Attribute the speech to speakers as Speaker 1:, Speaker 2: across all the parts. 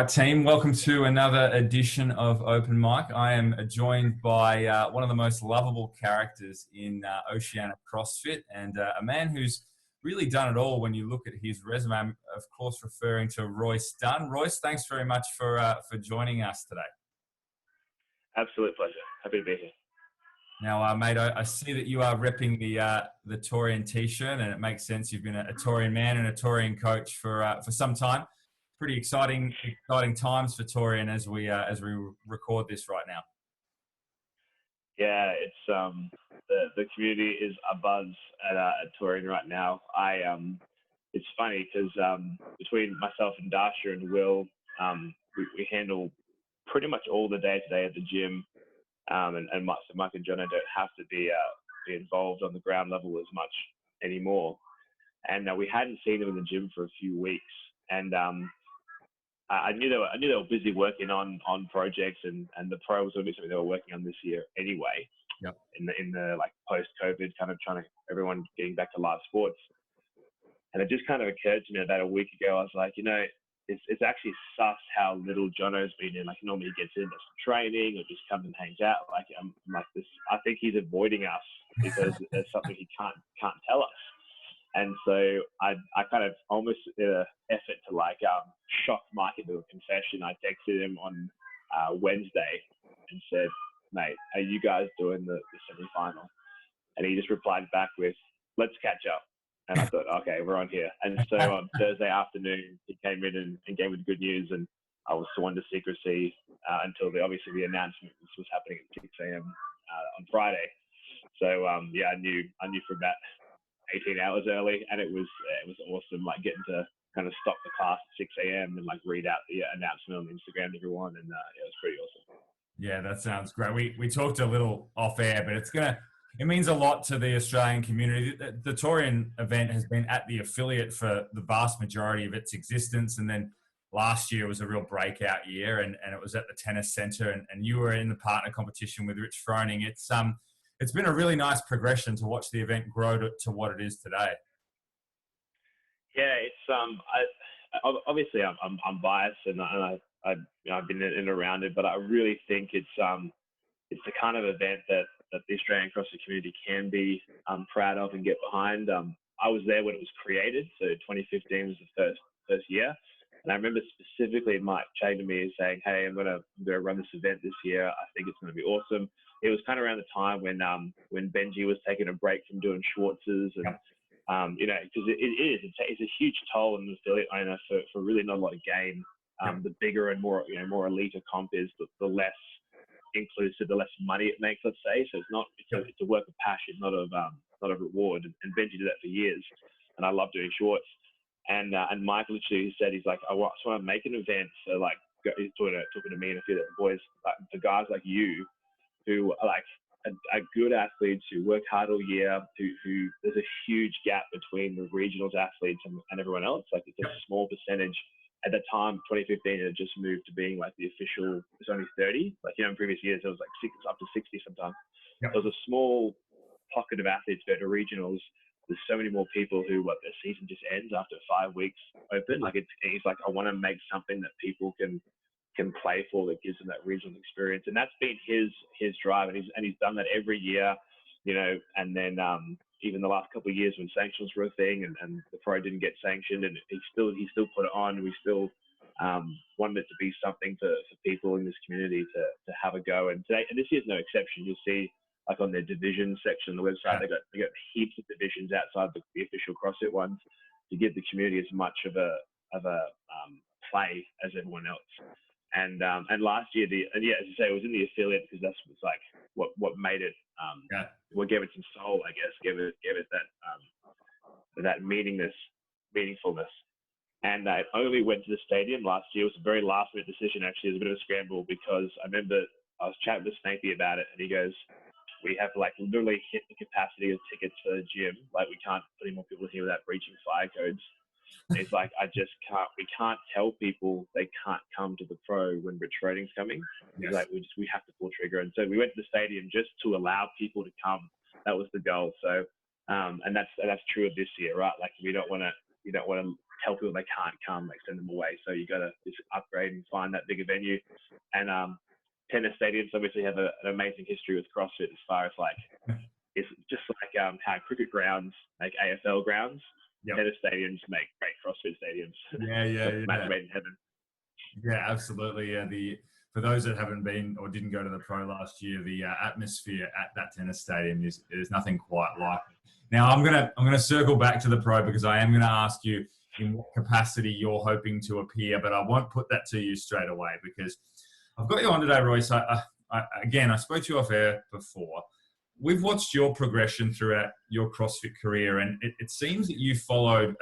Speaker 1: right, team. Welcome to another edition of Open Mic. I am joined by one of the most lovable characters in Oceanic CrossFit and a man who's really done it all when you look at his resume. I'm, of course, referring to Royce Dunne. Royce, thanks very much for joining us today.
Speaker 2: Absolute pleasure. Happy to be here.
Speaker 1: Now, mate, I see that you are repping the Torian t-shirt, and it makes sense. You've been a Torian man and a Torian coach for some time. Pretty exciting times for Torian as we record this right now.
Speaker 2: Yeah, it's the community is abuzz at Torian right now. It's funny because between myself and Dasha and Will, we handle pretty much all the day-to-day at the gym, and Mike and Jono don't have to be involved on the ground level as much anymore. And we hadn't seen them in the gym for a few weeks, and I knew they were busy working on projects, and the pro was going to be something they were working on this year anyway.
Speaker 1: Yep.
Speaker 2: In the like post-COVID kind of trying to everyone getting back to live sports, and it just kind of occurred to me about a week ago. I was like, it's actually sus how little Jono's been in. Like normally he gets into some training or just comes and hangs out. Like I'm like this. I think he's avoiding us because there's something he can't tell us. And so I kind of almost in an effort to shock Mike into a confession, I texted him on Wednesday and said, "Mate, are you guys doing the semi-final?" And he just replied back with, "Let's catch up." And I thought, okay, we're on here. And so on Thursday afternoon, he came in and gave me the good news, and I was sworn to secrecy until obviously the announcement was happening at 6 a.m. On Friday. So yeah, I knew for about 18 hours early, and it was awesome, like getting to kind of stop the class at 6 a.m. and like read out the announcement on Instagram to everyone, and it was pretty awesome.
Speaker 1: Yeah, that sounds great. We talked a little off air, but it means a lot to the Australian community. The Torian event has been at the affiliate for the vast majority of its existence, and then last year was a real breakout year, and it was at the tennis centre, and you were in the partner competition with Rich Froning. It's been a really nice progression to watch the event grow to what it is today.
Speaker 2: Yeah, it's obviously I'm biased, and I've been in and around it, but I really think it's the kind of event that the Australian CrossFit community can be proud of and get behind. I was there when it was created, so 2015 was the first year, and I remember specifically Mike chatting to me and saying, "Hey, I'm gonna run this event this year. I think it's gonna be awesome." It was kind of around the time when Benji was taking a break from doing Schwartz's, and because it's a huge toll on the affiliate owner for really not a lot of gain. The bigger and more elite a comp is, the less inclusive, the less money it makes, let's say. So it's a work of passion, not of reward. And Benji did that for years, and I love doing shorts. And Mike literally said, he's like, I just want to make an event. So like he's talking to me and a few of the boys, like, for guys like you who are like are good athletes who work hard all year, who there's a huge gap between the regionals athletes and everyone else. Like it's a small percentage. At that time, 2015, it had just moved to being like the official, it's only 30. Like, in previous years, it was like up to 60 sometimes. Yep. There was a small pocket of athletes go to regionals. There's so many more people who, their season just ends after 5 weeks open. Like, it's like, I want to make something that people can play for that gives them that regional experience. And that's been his drive. And he's done that every year, and then, even the last couple of years when sanctions were a thing and the pro didn't get sanctioned, and he still put it on. We still wanted it to be something for people in this community to have a go. And this year's no exception. You'll see like on their division section on the website, they got heaps of divisions outside the official CrossFit ones to give the community as much of a play as everyone else. And last year, as you say, it was in the affiliate because that's like what made it. What gave it some soul, I guess. Gave it that meaningfulness. And I only went to the stadium last year. It was a very last minute decision. Actually, it was a bit of a scramble because I remember I was chatting with Snappy about it, and he goes, "We have like literally hit the capacity of tickets for the gym. Like we can't put any more people here without breaching fire codes." It's like, we can't tell people they can't come to the pro when Rich Fronings's coming. Yes. Like, we have to pull trigger. And so we went to the stadium just to allow people to come. That was the goal. So, and that's true of this year, right? Like we don't want to tell people they can't come, like send them away. So you got to just upgrade and find that bigger venue. And tennis stadiums obviously have an amazing history with CrossFit as far as like, it's just like how cricket grounds make AFL grounds.
Speaker 1: Yep.
Speaker 2: Tennis stadiums make great CrossFit stadiums.
Speaker 1: Yeah.
Speaker 2: Match made in heaven.
Speaker 1: Yeah, absolutely. Yeah, for those that haven't been or didn't go to the Pro last year, the atmosphere at that tennis stadium is nothing quite like it. Now I'm gonna circle back to the Pro because I am gonna ask you in what capacity you're hoping to appear, but I won't put that to you straight away because I've got you on today, Royce. Again, I spoke to you off air before. We've watched your progression throughout your CrossFit career, and it seems that you followed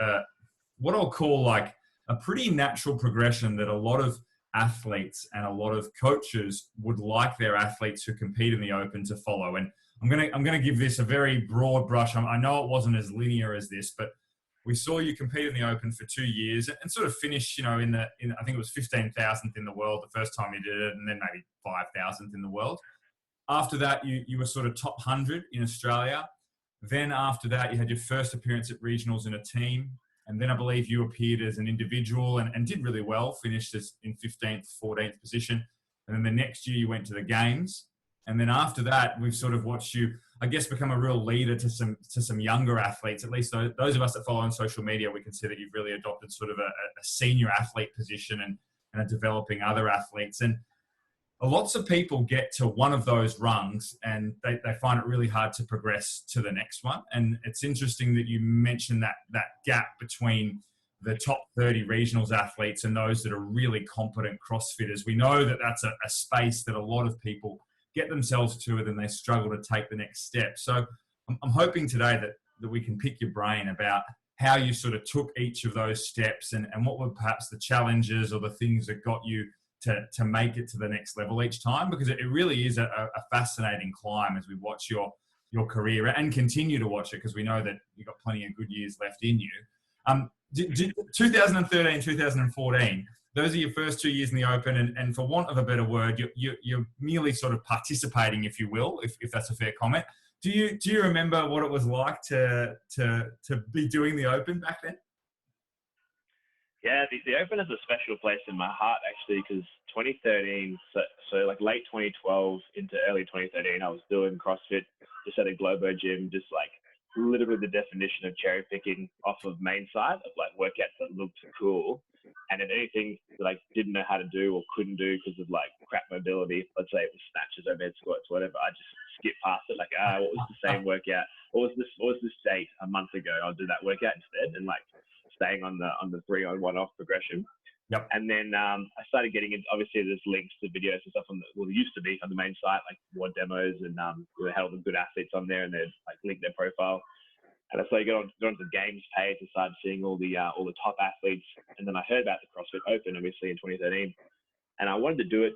Speaker 1: what I'll call like a pretty natural progression that a lot of athletes and a lot of coaches would like their athletes who compete in the Open to follow. And I'm gonna give this a very broad brush. I know it wasn't as linear as this, but we saw you compete in the Open for 2 years and sort of finish, in I think it was 15,000th in the world the first time you did it, and then maybe 5,000th in the world. After that, you were sort of top 100 in Australia. Then after that, you had your first appearance at regionals in a team. And then I believe you appeared as an individual and did really well, finished as in 15th, 14th position. And then the next year you went to the games. And then after that, we've sort of watched you, I guess, become a real leader to some younger athletes. At least those of us that follow on social media, we can see that you've really adopted sort of a senior athlete position and are developing other athletes. And lots of people get to one of those rungs and they find it really hard to progress to the next one. And it's interesting that you mentioned that gap between the top 30 regionals athletes and those that are really competent CrossFitters. We know that that's a space that a lot of people get themselves to and then they struggle to take the next step. So I'm hoping today that we can pick your brain about how you sort of took each of those steps and what were perhaps the challenges or the things that got you to make it to the next level each time, because it really is a fascinating climb as we watch your career and continue to watch it, because we know that you've got plenty of good years left in you. 2013, 2014, those are your first 2 years in the Open, and for want of a better word, you're merely sort of participating, if you will, if that's a fair comment. Do you remember what it was like to be doing the Open back then?
Speaker 2: Yeah, the Open is a special place in my heart, actually, because 2013, so like late 2012 into early 2013, I was doing CrossFit just at a Globo gym, just like literally the definition of cherry picking off of main site of like workouts that looked cool. And then anything that I didn't know how to do or couldn't do because of like crap mobility, let's say it was snatches, overhead squats, whatever, I just skipped past it. Like, what was the same workout? What was this date a month ago? I'll do that workout instead, and like staying on the 3-on-1 off progression.
Speaker 1: Yep.
Speaker 2: And then I started getting into, obviously there's links to videos and stuff there used to be on the main site, like WOD demos, and they had all the good athletes on there and they'd like link their profile. And so you got onto the games page and started seeing all the top athletes. And then I heard about the CrossFit Open, obviously in 2013. And I wanted to do it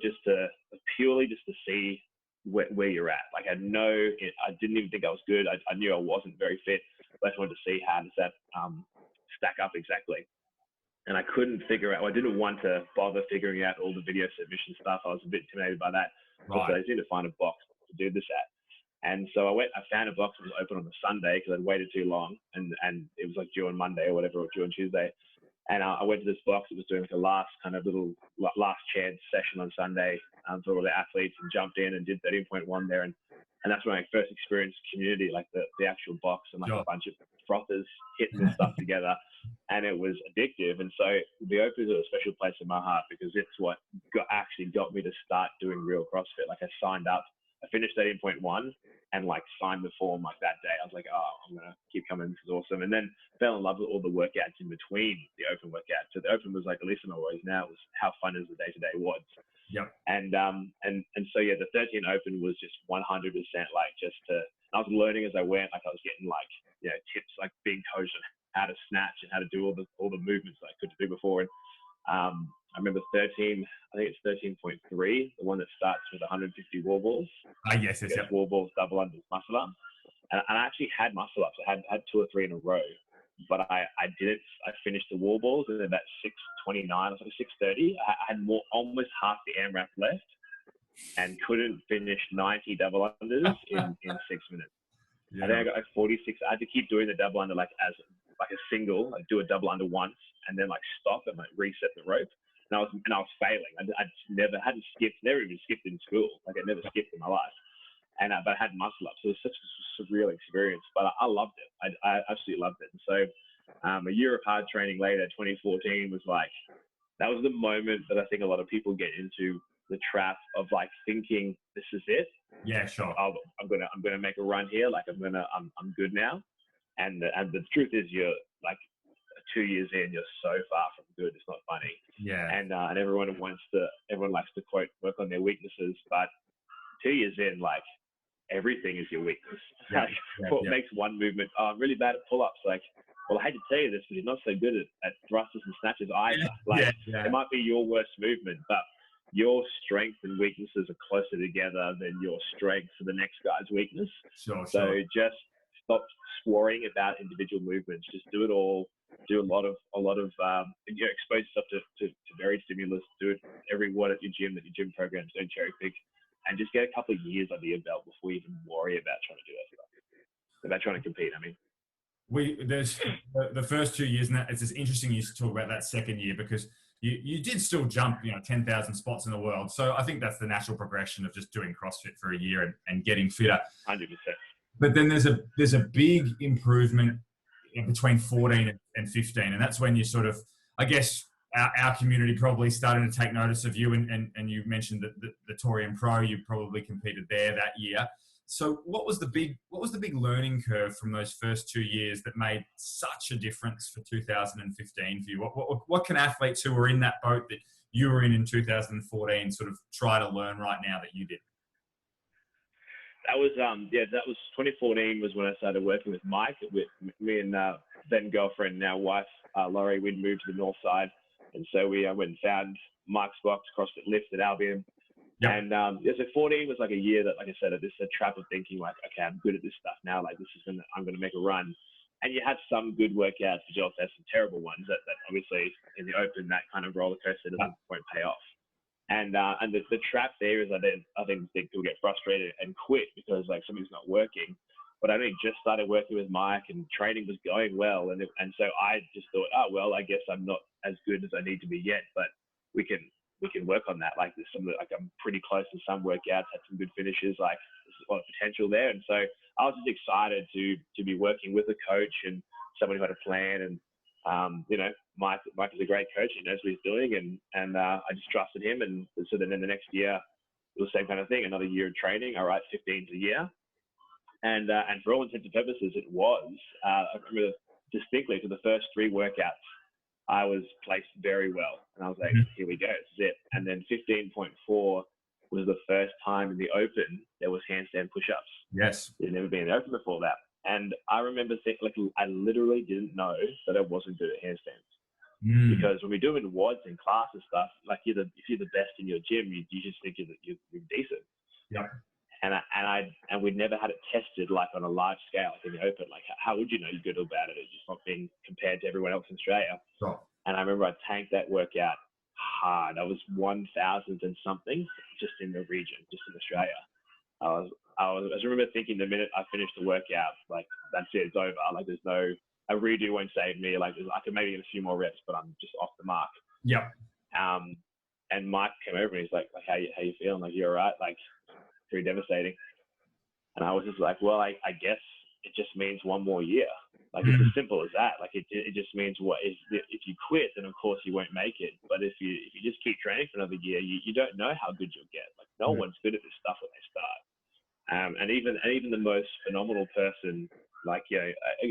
Speaker 2: purely just to see where you're at. Like I didn't even think I was good. I knew I wasn't very fit, but I just wanted to see how does that stack up exactly. And I couldn't figure out, I didn't want to bother figuring out all the video submission stuff. I was a bit intimidated by that.
Speaker 1: Right.
Speaker 2: So I just needed to find a box to do this at. And so I found a box that was open on the Sunday because I'd waited too long, and it was like due on Monday or whatever, or due on Tuesday. And I went to this box that was doing like a last chance session on Sunday for all the athletes, and jumped in and did 13.1 there. And that's when I first experienced community, like the actual box and like a bunch of frothers hitting this stuff together. And it was addictive. And so the Open is a special place in my heart because it's what actually got me to start doing real CrossFit. Like I signed up, I finished 13.1 and like signed the form like that day. I was like, I'm going to keep coming. This is awesome. And then fell in love with all the workouts in between the Open workouts. So the Open was like, at least in my words now, was how fun is the day-to-day WODs.
Speaker 1: Yep.
Speaker 2: And so, yeah, the 13 Open was just 100% like I was learning as I went. Like I was getting like, tips, like being coached on how to snatch and how to do all the movements that I couldn't do before. And I remember 13, I think it's 13.3, the one that starts with 150 wall balls.
Speaker 1: Yes.
Speaker 2: Wall balls, double unders, muscle up. And I actually had muscle ups. I had 2 or 3 in a row, but I didn't. I finished the wall balls and then about 6:29 or something, 6:30. I had almost half the AMRAP left and couldn't finish 90 double unders in 6 minutes. Yeah. I think I got like 46. I had to keep doing the double under like as like a single, like do a double under once, and then like stop and like reset the rope. And I was failing. I hadn't skipped, never even skipped in school. Like I never skipped in my life. And but I had muscle up, so it was such a surreal experience. But I loved it. I absolutely loved it. And so a year of hard training later, 2014 was like, that was the moment that I think a lot of people get into the trap of like thinking this is it.
Speaker 1: Yeah, sure.
Speaker 2: I'm gonna make a run here. Like I'm good now. And the truth is, you're like 2 years in, you're so far from good. It's not funny.
Speaker 1: Yeah.
Speaker 2: And everyone likes to quote work on their weaknesses, but 2 years in, like everything is your weakness.
Speaker 1: Yeah.
Speaker 2: What makes one movement? Oh, I'm really bad at pull-ups. Like, well, I hate to tell you this, but you're not so good at thrusters and snatches either. Like, it might be your worst movement, but your strengths and weaknesses are closer together than your strengths to the next guy's weakness.
Speaker 1: Sure.
Speaker 2: So just stop worrying about individual movements. Just do it all. Do a lot of expose yourself to varied stimulus. Do it every one at your gym programs. Don't cherry pick, and just get a couple of years under your belt before you even worry about trying to do that stuff. About trying to compete, I mean.
Speaker 1: There's the first 2 years, and it's just interesting you talk about that second year because you did still jump 10,000 spots in the world. So I think that's the natural progression of just doing CrossFit for a year and getting fitter.
Speaker 2: 100%.
Speaker 1: But then there's a big improvement between 14 and 15, and that's when you sort of, I guess, our community probably starting to take notice of you, and you mentioned that the Torian Pro, you probably competed there that year. So what was the big learning curve from those first 2 years that made such a difference for 2015 for you? What can athletes who were in that boat that you were in 2014 sort of try to learn right now that you did?
Speaker 2: That was 2014 was when I started working with Mike. With me and then girlfriend, now wife, Laurie. We'd moved to the north side, and so we went and found Mike's box, CrossFit Lift at Albion. Yep. And so 14 was like a year that, like I said, this a trap of thinking like, okay, I'm good at this stuff now. Like I'm gonna make a run. And you had some good workouts, but you also had some terrible ones that obviously in the open, that kind of roller coaster won't pay off. And the trap there is I think people get frustrated and quit because like something's not working. But I only just started working with Mike and training was going well. And so I just thought, oh, well, I guess I'm not as good as I need to be yet, but we can work on that. Like there's I'm pretty close to some workouts, had some good finishes, like there's a lot of potential there. And so I was just excited to be working with a coach and someone who had a plan. And, Mike is a great coach. He knows what he's doing. And I just trusted him. And so then in the next year, it was the same kind of thing, another year of training. All right, 15's a year. And for all intents and purposes, it was. I remember distinctly for the first 3 workouts, I was placed very well. And I was like, here we go, this is it. And then 15.4 was the first time in the open there was handstand push-ups.
Speaker 1: Yes.
Speaker 2: There'd never been in the open before that. And I remember thinking, like, I literally didn't know that I wasn't good at handstands. Because when we do it in WODs and class and stuff, like if you're the best in your gym, you just think you're decent.
Speaker 1: Yeah.
Speaker 2: And we'd never had it tested like on a large scale, like in the open. Like how would you know you're good or bad at it? Just not being compared to everyone else in Australia.
Speaker 1: Sure.
Speaker 2: And I remember I tanked that workout hard. I was 1,000th and something just in the region, just in Australia. I remember thinking the minute I finished the workout, like that's it, it's over. Like there's no, a redo won't save me. Like I could maybe get a few more reps, but I'm just off the mark.
Speaker 1: Yep.
Speaker 2: And Mike came over and he's like how you feeling? Like, you all right? Like, pretty devastating. And I was just like, well, I guess it just means one more year. Like it's as simple as that. Like it just means if you quit, then of course you won't make it. But if you just keep training for another year, you don't know how good you'll get. Like no one's good at this stuff when they start. And even the most phenomenal person, like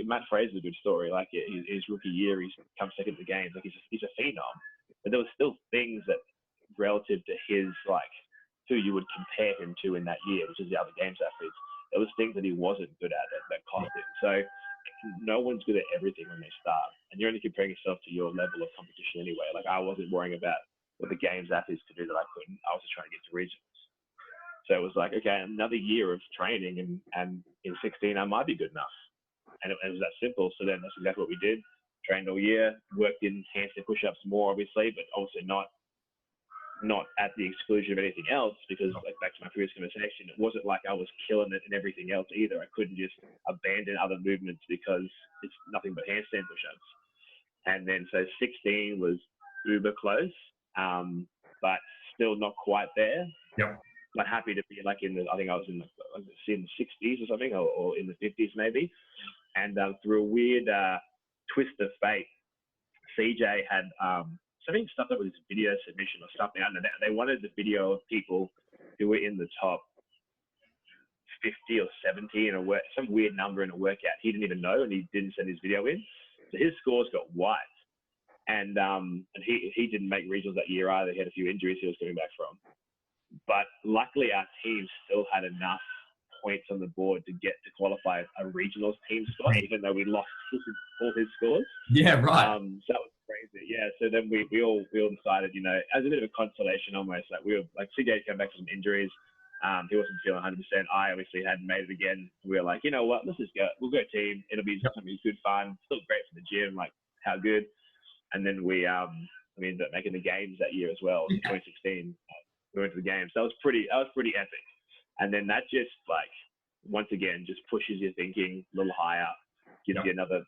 Speaker 2: Matt Fraser's a good story. Like his rookie year, he's come second to games. Like he's a phenom. But there was still things that relative to his like who you would compare him to in that year, which is the other games athletes. There was things that he wasn't good at that cost him. So no one's good at everything when they start, and you're only comparing yourself to your level of competition anyway. Like I wasn't worrying about what the games athletes could do that I couldn't. I was just trying to get to regionals. So it was like, okay, another year of training, and in 16 I might be good enough, and it was that simple. So then that's exactly what we did. Trained all year, worked in handstand push-ups more, obviously, but also not not at the exclusion of anything else, because like back to my previous conversation, it wasn't like I was killing it in everything else either. I couldn't just abandon other movements because it's nothing but handstand push-ups. And then so 16 was uber close, but still not quite there.
Speaker 1: Yep.
Speaker 2: But happy to be like I think I was in the 60s or something, or in the 50s maybe. And through a weird twist of fate, CJ had something stuff that was video submission or something. I don't know. They wanted the video of people who were in the top 50 or 70 in some weird number in a workout. He didn't even know, and he didn't send his video in. So his scores got wiped. And he didn't make regionals that year either. He had a few injuries he was coming back from. But luckily, our team still had enough points on the board to get to qualify a regionals team spot, even though we lost all his scores.
Speaker 1: Yeah, right.
Speaker 2: So that was crazy. Yeah. So then we all decided, as a bit of a consolation almost, like we were like CJ came back from some injuries. He wasn't feeling 100%. I obviously hadn't made it again. We were like, you know what? Let's just go. We'll go team. It'll be something good fun. Still great for the gym. Like how good. And then we ended up making the games that year as well. 2016. We went to the games. That was pretty epic. And then that just like once again just pushes your thinking a little higher, gives you another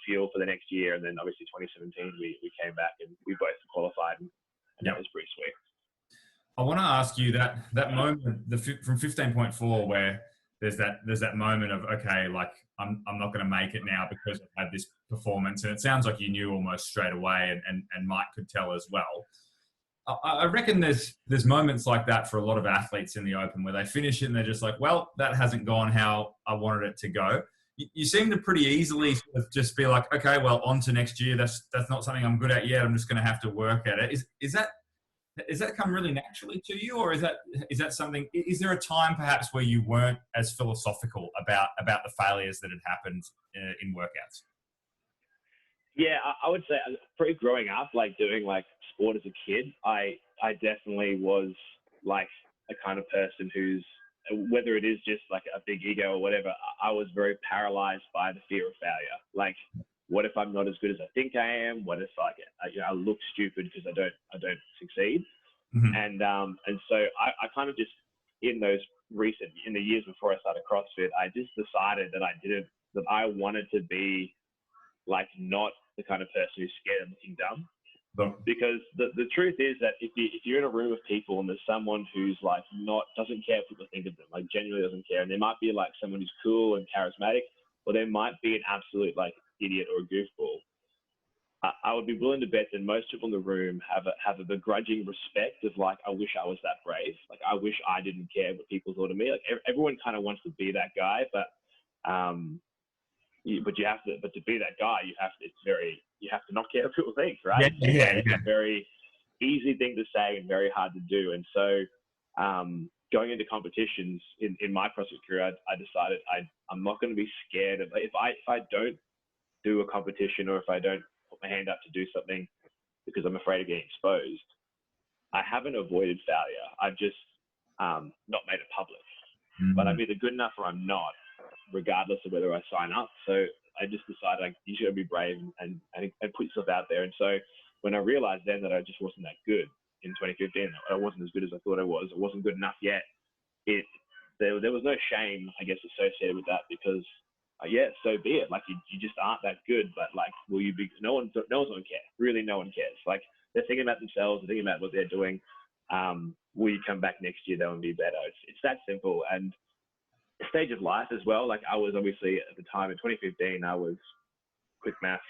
Speaker 2: feel for the next year. And then obviously 2017 we came back and we both qualified, and that was pretty sweet.
Speaker 1: I want to ask you that moment from 15.4 where there's that moment of, okay, like I'm not going to make it now because I've had this performance, and it sounds like you knew almost straight away, and Mike could tell as well. I reckon there's moments like that for a lot of athletes in the Open where they finish it and they're just like, well, that hasn't gone how I wanted it to go. You seem to pretty easily sort of just be like, okay, well, on to next year. That's not something I'm good at yet. I'm just going to have to work at it. Is that come really naturally to you, or is that something? Is there a time perhaps where you weren't as philosophical about the failures that had happened in workouts?
Speaker 2: Yeah, I would say pretty growing up, like doing like sport as a kid, I definitely was like a kind of person who's, whether it is just like a big ego or whatever, I was very paralyzed by the fear of failure. Like, what if I'm not as good as I think I am? What if I look stupid because I don't succeed? Mm-hmm. And so I kind of just in the years before I started CrossFit, I just decided that I wanted to be like not the kind of person who's scared of looking dumb. Because the truth is that if you're in a room of people and there's someone who's like doesn't care what people think of them, like genuinely doesn't care, and there might be like someone who's cool and charismatic, or there might be an absolute like idiot or a goofball, I would be willing to bet that most people in the room have a begrudging respect of like, I wish I was that brave. Like, I wish I didn't care what people thought of me. Like everyone kind of wants to be that guy, but to be that guy, you have to not care what people think, right?
Speaker 1: Yeah.
Speaker 2: It's a very easy thing to say and very hard to do. And so, going into competitions in my CrossFit career, I decided I'm not going to be scared of, if I don't do a competition, or if I don't put my hand up to do something because I'm afraid of getting exposed, I haven't avoided failure. I've just not made it public. Mm-hmm. But I'm either good enough or I'm not, regardless of whether I sign up. So I just decided you should be brave and put yourself out there. And so when I realized then that I just wasn't that good in 2015, I wasn't as good as I thought I wasn't good enough yet. There was no shame, I guess, associated with that, because so be it. Like you just aren't that good, but like, will you be? No one's going to care. Really, no one cares. Like, they're thinking about themselves, they're thinking about what they're doing. Will you come back next year though and be better? It's that simple. And stage of life as well. Like, I was obviously at the time in 2015, I was, quick math,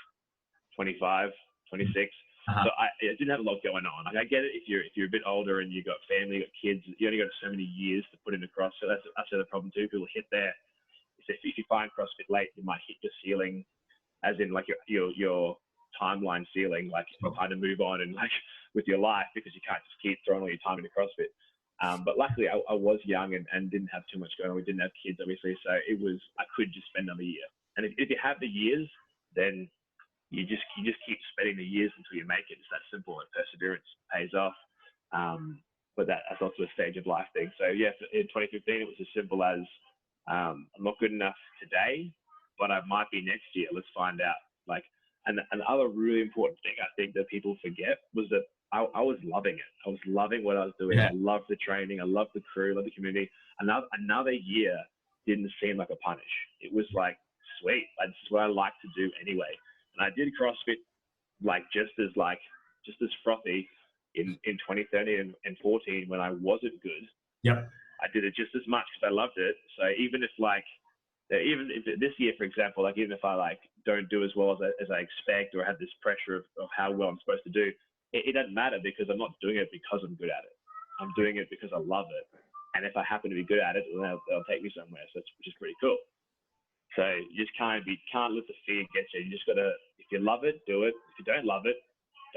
Speaker 2: 25, 26. So I didn't have a lot going on. Like, I get it if you're a bit older and you've got family, you've got kids, you only got so many years to put into CrossFit. That's the problem too. People hit there. If you find CrossFit late, you might hit your ceiling, as in like your timeline ceiling, like time to move on and like with your life, because you can't just keep throwing all your time into CrossFit. But luckily I was young and didn't have too much going on. We didn't have kids, obviously. So I could just spend another year. And if you have the years, then you just keep spending the years until you make it. It's that simple, and perseverance pays off. But that's also a stage of life thing. So yeah, in 2015, it was as simple as, I'm not good enough today, but I might be next year. Let's find out. Like, and the other really important thing I think that people forget was that I was loving it. I was loving what I was doing.
Speaker 1: Yeah.
Speaker 2: I loved the training. I loved the crew, loved the community. Another year didn't seem like a punish. It was like, sweet. Like, this is what I like to do anyway. And I did CrossFit just as frothy in 2013 and 14 when I wasn't good.
Speaker 1: Yep.
Speaker 2: I did it just as much because I loved it. So even if this year, for example, like even if I like don't do as well as I expect or have this pressure of how well I'm supposed to do, it doesn't matter because I'm not doing it because I'm good at it. I'm doing it because I love it. And if I happen to be good at it, then they'll take me somewhere. So which is pretty cool. So you just can't let the fear get you. You just gotta, if you love it, do it. If you don't love it,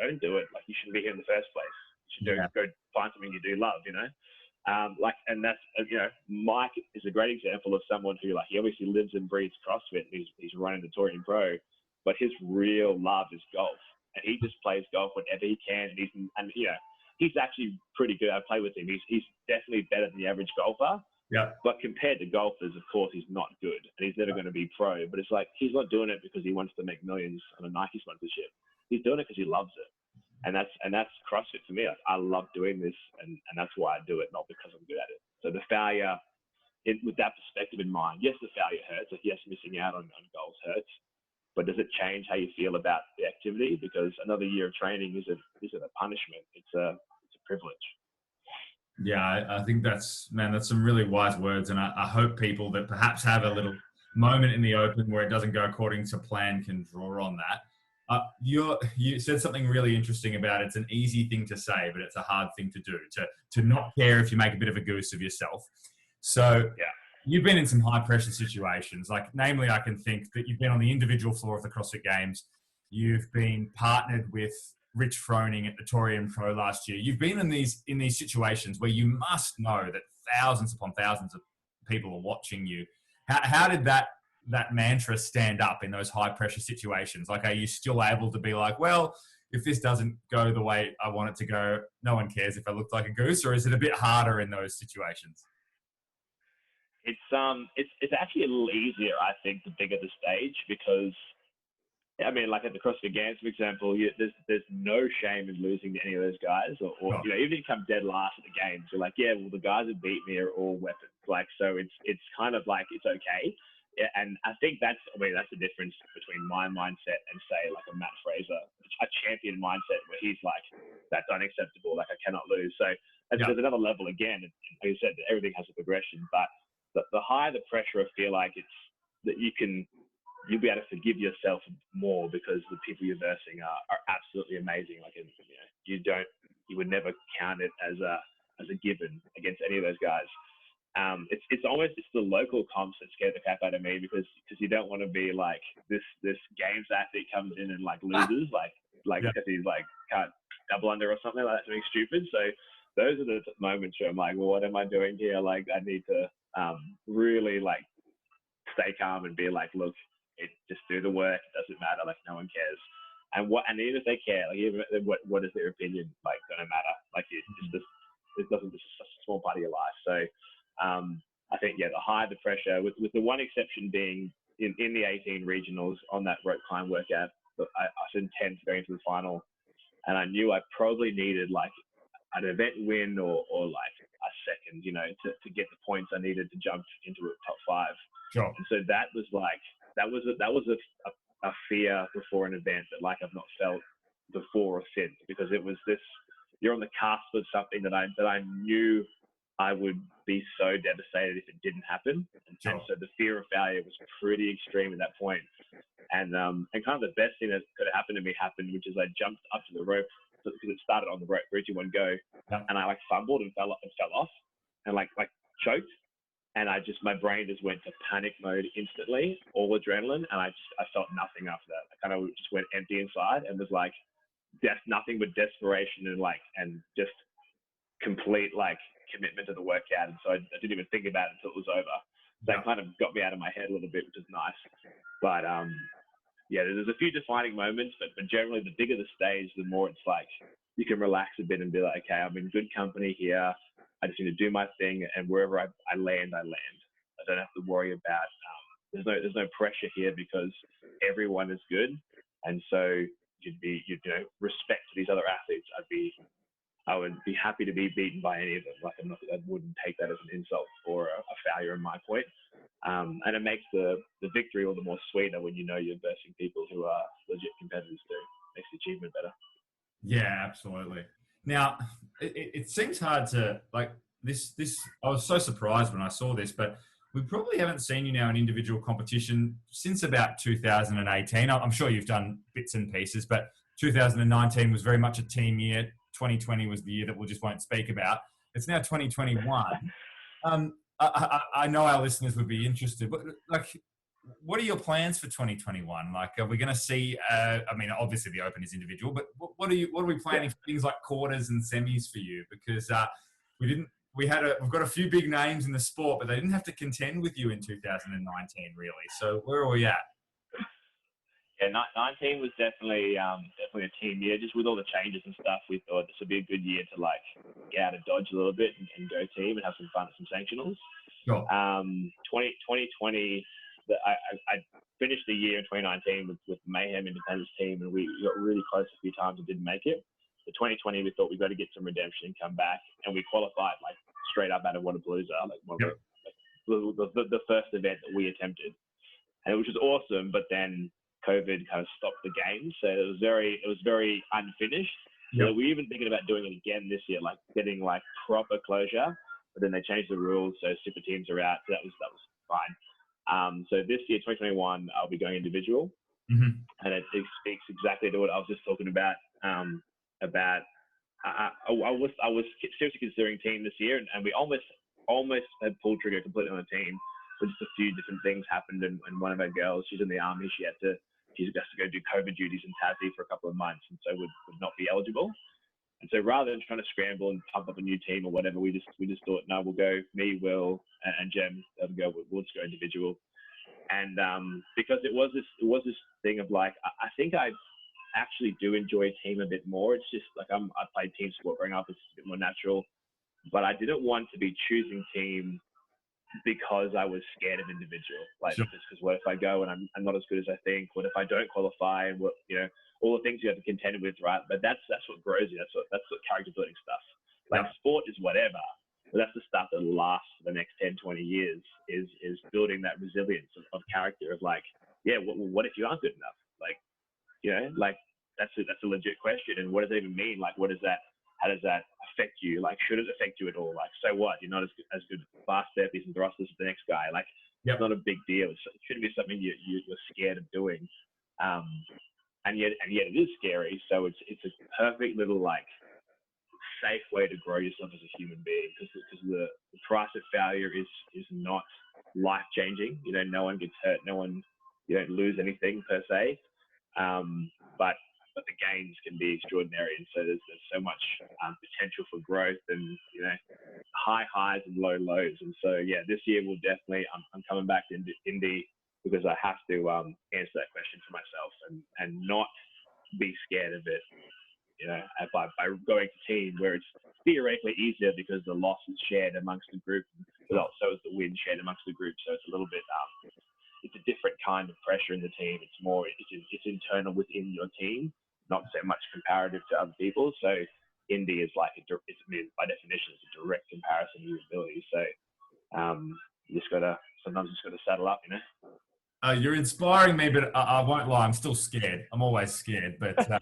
Speaker 2: don't do it. Like, you shouldn't be here in the first place. You should go find something you do love, you know? And that's, Mike is a great example of someone who, like, he obviously lives and breathes CrossFit. And he's running the Touring Pro, but his real love is golf. And he just plays golf whenever he can. And he's actually pretty good. I play with him. He's definitely better than the average golfer.
Speaker 1: Yeah.
Speaker 2: But compared to golfers, of course, he's not good, and he's never going to be pro. But it's like, he's not doing it because he wants to make millions on a Nike sponsorship. He's doing it because he loves it, and that's CrossFit for me. Like, I love doing this, and that's why I do it, not because I'm good at it. So the failure, with that perspective in mind, yes, the failure hurts. Like, yes, missing out on goals hurts, but does it change how you feel about the activity? Because another year of training isn't a punishment. It's a privilege.
Speaker 1: Yeah, I think that's some really wise words. And I hope people that perhaps have a little moment in the open where it doesn't go according to plan can draw on that. You said something really interesting about it's an easy thing to say, but it's a hard thing to do, to not care if you make a bit of a goose of yourself. So
Speaker 2: yeah.
Speaker 1: You've been in some high pressure situations, like namely I can think that you've been on the individual floor of the CrossFit Games. You've been partnered with Rich Froning at the Torian Pro last year. You've been in these situations where you must know that thousands upon thousands of people are watching you. How did that mantra stand up in those high pressure situations? Like, are you still able to be like, well, if this doesn't go the way I want it to go, no one cares if I look like a goose? Or is it a bit harder in those situations?
Speaker 2: It's actually a little easier, I think, the bigger the stage, because I mean, like at the CrossFit Games, for example, there's no shame in losing to any of those guys, or even if you come dead last at the games, you're like, yeah, well, the guys who beat me are all weapons. Like, so it's kind of like, it's okay. Yeah, and I think that's the difference between my mindset and, say, like a Matt Fraser, a champion mindset where he's like, that's unacceptable, like I cannot lose. So there's another level again. And like I said, everything has a progression, but the higher the pressure, I feel like it's that you'll be able to forgive yourself more because the people you're versing are absolutely amazing. Like, you would never count it as a given against any of those guys. It's almost the local comps that scare the crap out of me because you don't want to be like this games athlete comes in and like loses like because he's like can't double under or something like that, something stupid. So those are the moments where I'm like, well, what am I doing here? Like, I need to really like stay calm and be like, look, just do the work. It doesn't matter. Like, no one cares. And even if they care, like, even what is their opinion? Like, don't matter. Like, it doesn't. It's just a small part of your life. So, I think the higher the pressure, with the one exception being in the 18 regionals on that rope climb workout, I was intense going into the final, and I knew I probably needed like an event win or like a second, to get the points I needed to jump into a top 5.
Speaker 1: Sure.
Speaker 2: And so that was a fear before an event that like I've not felt before or since, because it was this, you're on the cusp of something that I knew I would be so devastated if it didn't happen. And so the fear of failure was pretty extreme at that point. And kind of the best thing that could have happened to me happened, which is I jumped up to the rope because it started on the rope, 3, 2, 1, go. And I like fumbled and fell off and like choked. And my brain just went to panic mode instantly, all adrenaline. And I felt nothing after that. I kind of just went empty inside and was like, nothing but desperation and just complete like commitment to the workout. And so I didn't even think about it until it was over. That kind of got me out of my head a little bit, which is nice. But there's a few defining moments, but generally the bigger the stage, the more it's like you can relax a bit and be like, okay, I'm in good company here. I just need to do my thing, and wherever I land, I land. I don't have to worry about. There's no pressure here because everyone is good, and so you'd respect these other athletes. I would be happy to be beaten by any of them. Like I wouldn't take that as an insult or a failure in my point. And it makes the victory all the more sweeter when you know you're versing people who are legit competitors too. Makes the achievement better.
Speaker 1: Yeah, absolutely. Now, it seems hard to like this. I was so surprised when I saw this, but we probably haven't seen you now in individual competition since about 2018. I'm sure you've done bits and pieces, but 2019 was very much a team year. 2020 was the year that we just won't speak about. It's now 2021. I know our listeners would be interested, but like, what are your plans for 2021? Like, are we going to see? I mean, obviously the Open is individual, but what are we planning for things like quarters and semis for you? Because we've got a few big names in the sport, but they didn't have to contend with you in 2019, really. So where are we at?
Speaker 2: Yeah, 19 was definitely a team year. Just with all the changes and stuff, we thought this would be a good year to like get out of Dodge a little bit and go team and have some fun at some sanctionals.
Speaker 1: Sure.
Speaker 2: 2020. I finished the year in 2019 with Mayhem Independence team, and we got really close a few times and didn't make it. So 2020, we thought we got to get some redemption and come back, and we qualified like straight up out of Wodapalooza, like the first event that we attempted, and which was awesome. But then COVID kind of stopped the game, so it was very unfinished. So we were even thinking about doing it again this year, like getting like proper closure. But then they changed the rules, so super teams are out. So that was fine. So this year, 2021, I'll be going individual, and it speaks exactly to what I was just talking about. I was seriously considering team this year, and we almost had pulled trigger completely on the team, but just a few different things happened, and one of our girls, she's in the army, she has to go do COVID duties in Tassie for a couple of months, and so would not be eligible. And so rather than trying to scramble and pump up a new team or whatever, we just thought, no, we'll go me, Will, and Jem. We'll just go individual. And because it was this thing of like, I think I actually do enjoy team a bit more. It's just like I played team sport growing up. It's a bit more natural. But I didn't want to be choosing team because I was scared of individual. Like,
Speaker 1: sure.
Speaker 2: Because what if I go and I'm not as good as I think? What if I don't qualify? And all the things you have to contend with, right? But that's what grows you. That's what character building stuff. Like sport is whatever, but that's the stuff that lasts for the next 10, 20 years is building that resilience of character of like, what if you aren't good enough? Like, that's a legit question. And what does that even mean? Like, how does that affect you? Like, should it affect you at all? Like, so what? You're not as good fast burpees and thrusters as the next guy. Like, it's not a big deal. It shouldn't be something you're scared of doing. And yet it is scary. So it's a perfect little like safe way to grow yourself as a human being, because the price of failure is not life changing. No one gets hurt. You don't lose anything per se. But the gains can be extraordinary, and so there's so much potential for growth, and high highs and low lows. And so this year we'll definitely I'm coming back to Indy because I have to answer that question for myself and not be scared of it. By going to team where it's theoretically easier because the loss is shared amongst the group, but also is the win shared amongst the group. So it's a little bit it's a different kind of pressure in the team. It's more it's internal within your team, not so much comparative to other people. So Indy is like by definition it's a direct comparison to your ability. So you just sometimes gotta saddle up,
Speaker 1: You're inspiring me, but I won't lie. I'm still scared. I'm always scared, but I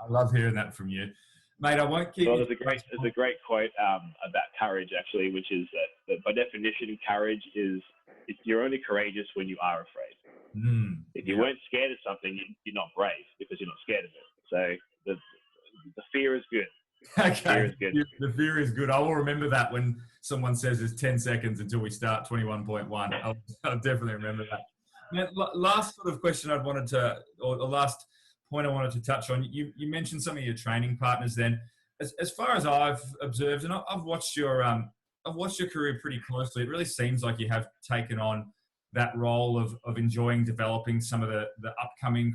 Speaker 1: love hearing that from you, mate. I won't keep.
Speaker 2: Well, there's a great quote about courage, actually, which is that by definition, courage is you're only courageous when you are afraid. If you weren't scared of something, you're not brave because you're not scared of it. So the fear is good.
Speaker 1: Okay. The fear is good. I will remember that when someone says it's 10 seconds until we start 21.1. I'll definitely remember that. Now, last sort of question the last point I wanted to touch on, you mentioned some of your training partners then. As far as I've observed, and I've watched your career pretty closely, it really seems like you have taken on that role of enjoying developing some of the upcoming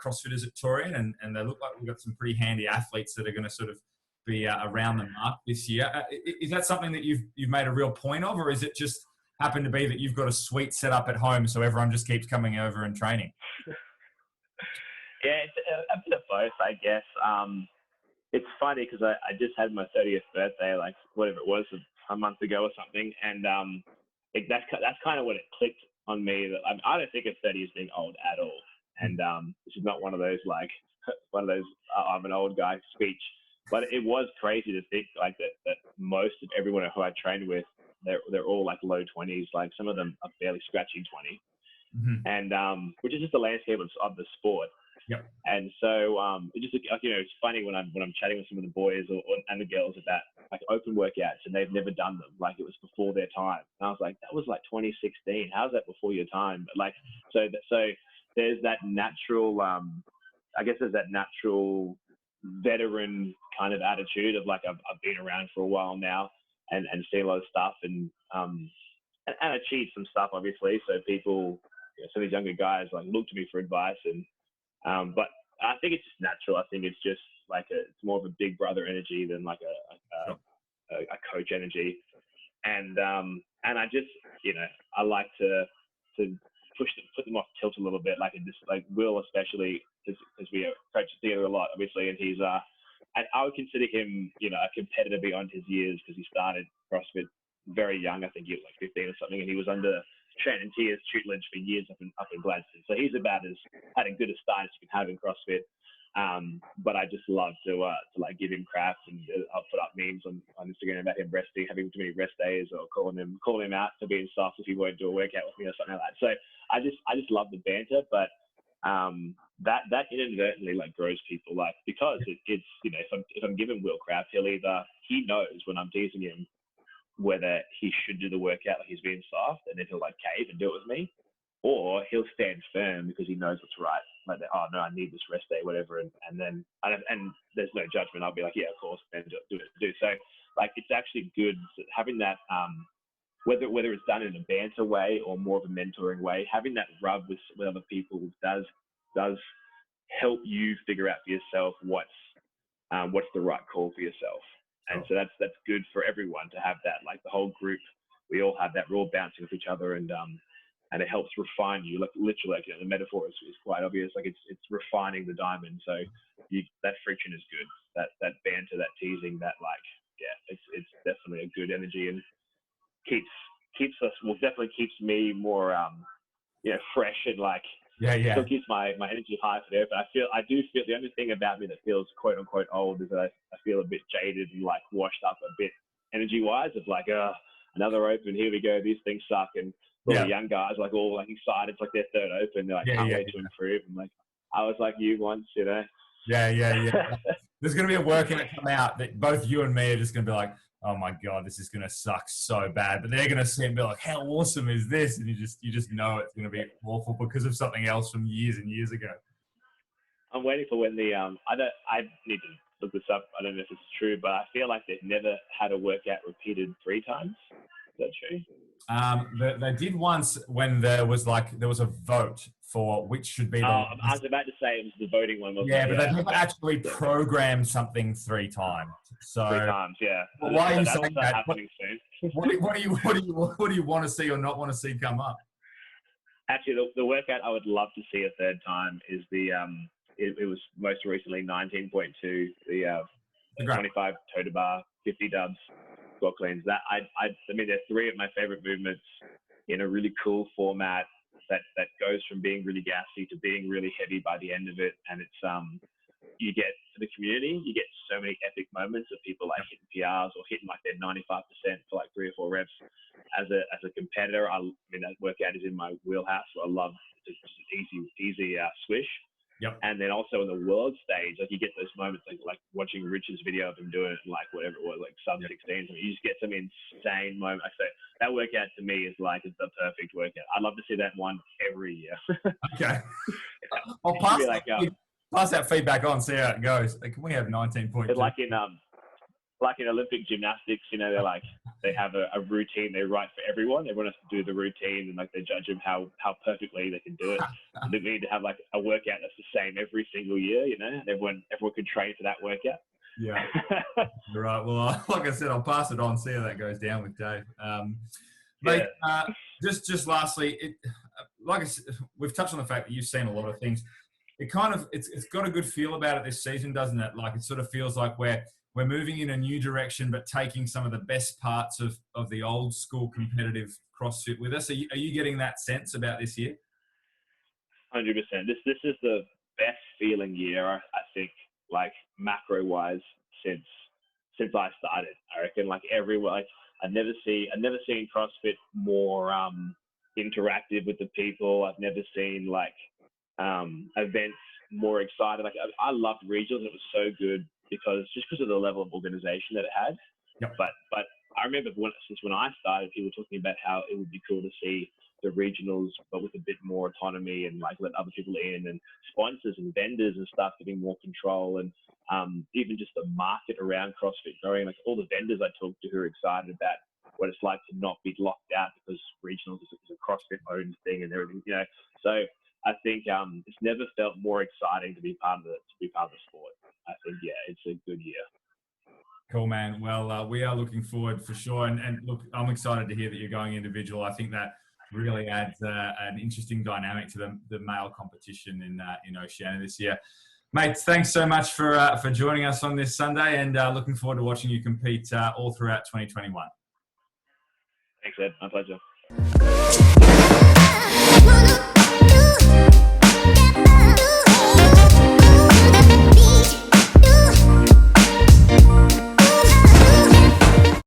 Speaker 1: CrossFitters at Torian, and they look like we've got some pretty handy athletes that are going to sort of be around the mark this year. Is that something that you've made a real point of, or is it just happened to be that you've got a suite set up at home so everyone just keeps coming over and training?
Speaker 2: Yeah, it's a bit of both, I guess. It's funny because I just had my 30th birthday, like whatever it was, a month ago or something, and that's kind of when it clicked on me that I don't think of 30 as being old at all, and this is not one of those like one of those I'm an old guy speech, but it was crazy to think like that most of everyone who I trained with, they're all like low 20s, like some of them are barely scratching 20, and which is just the landscape of the sport.
Speaker 1: Yep.
Speaker 2: And so it just it's funny when I'm chatting with some of the boys and the girls about like open workouts and they've never done them, like it was before their time. And I was like, that was like 2016. How's that before your time? But like so there's that natural I guess there's that natural veteran kind of attitude of like I've been around for a while now and seen a lot of stuff and achieved some stuff obviously. So people, some of these younger guys like look to me for advice and. But I think it's just natural. I think it's just like it's more of a big brother energy than like a coach energy. And I just, I like to put them off tilt a little bit. Like Will, especially because we coach together a lot, obviously. And he's, and I would consider him, a competitor beyond his years because he started CrossFit very young. I think he was like 15 or something. And he was under Shane and Tia's tutelage for years up in Gladstone. So he's about as had a good a start as you can have in CrossFit. But I just love to like give him crap and I'll put up memes on Instagram about him resting, having too many rest days, or calling him out for being soft if he won't do a workout with me or something like that. So I just love the banter, but that inadvertently like grows people, like because it's if I'm giving Will crap, he knows when I'm teasing him whether he should do the workout like he's being soft and then he'll like cave and do it with me, or he'll stand firm because he knows what's right. Like, oh no, I need this rest day, whatever. And then there's no judgment. I'll be like, yeah, of course, and do it. So like, it's actually good having that, whether it's done in a banter way or more of a mentoring way, having that rub with other people does help you figure out for yourself what's the right call for yourself. And so that's good for everyone to have that, like the whole group, we all have that, we're all bouncing with each other and it helps refine you. Like literally, like, the metaphor is quite obvious. Like it's refining the diamond. So that friction is good. That banter, that teasing, that like, yeah, it's definitely a good energy and keeps us, well, definitely keeps me more, fresh and like, still keeps my energy high for there. But I do feel the only thing about me that feels quote unquote old is that I feel a bit jaded and like washed up a bit energy wise of like, another open, here we go, these things suck. And all the young guys like all like excited, it's like their third open, they're like can't wait to improve. And like I was like you once, Yeah.
Speaker 1: There's going to be a workout come out that both you and me are just going to be like, oh my God, this is going to suck so bad. But they're going to see it and be like, how awesome is this? And you just know it's going to be awful because of something else from years and years ago.
Speaker 2: I'm waiting for when I need to look this up. I don't know if it's true, but I feel like they've never had a workout repeated 3 times. Is that true?
Speaker 1: They did once when there was a vote for which should be the.
Speaker 2: I was about to say it was the voting one.
Speaker 1: Yeah, but they've never actually programmed something 3 times. So
Speaker 2: 3 times, yeah.
Speaker 1: Well, why are you saying that?
Speaker 2: Happening soon.
Speaker 1: What do you want to see or not want to see come up?
Speaker 2: Actually, the workout I would love to see a third time is the it was most recently 19.2, the 25 toe to bar, 50 dubs, squat cleans. That I mean, they're 3 of my favorite movements in a really cool format that goes from being really gassy to being really heavy by the end of it. And it's you get for the community, you get so many epic moments of people like hitting PRs or hitting like their 95% for like 3 or 4 reps. As a competitor, I mean that workout is in my wheelhouse. So I love just an easy swish.
Speaker 1: Yep.
Speaker 2: And then also in the world stage, like you get those moments like watching Rich's video of him doing it, like whatever it was, like sub 16. You just get some insane moments. So that workout to me is like it's the perfect workout. I'd love to see that one every year.
Speaker 1: Okay. I'll pass that feedback on, see how it goes. Can we have 19.2?
Speaker 2: Like in Olympic gymnastics, they're like, they have a routine they write for everyone. Everyone has to do the routine and like they judge them how perfectly they can do it. They need to have like a workout that's the same every single year, and everyone can train for that workout.
Speaker 1: Yeah. You're right. Well, like I said, I'll pass it on, see how that goes down with Dave. Mate, just lastly, like I said, we've touched on the fact that you've seen a lot of things. it's got a good feel about it this season, doesn't it? Like, it sort of feels like we're moving in a new direction, but taking some of the best parts of the old school competitive CrossFit with us. Are you getting that sense about this year?
Speaker 2: 100%. This is the best feeling year, I think, like macro wise, since I started. I reckon, like, everywhere, like, I've never seen CrossFit more interactive with the people. I've never seen like events more excited. Like, I loved regionals. It was so good because of the level of organization that it had.
Speaker 1: Yep.
Speaker 2: But I remember since when I started, people talking about how it would be cool to see the regionals, but with a bit more autonomy and like let other people in, and sponsors and vendors and stuff getting more control, and even just the market around CrossFit growing. Like, all the vendors I talked to who are excited about what it's like to not be locked out because regionals is a CrossFit owned thing and everything, you know. So I think it's never felt more exciting to be part of the sport. I think, yeah, it's a good year.
Speaker 1: Cool, man. Well, we are looking forward for sure. And look, I'm excited to hear that you're going individual. I think that really adds an interesting dynamic to the male competition in Oceania this year. Mate, thanks so much for joining us on this Sunday, and looking forward to watching you compete all throughout 2021.
Speaker 2: Thanks, Ed. My pleasure.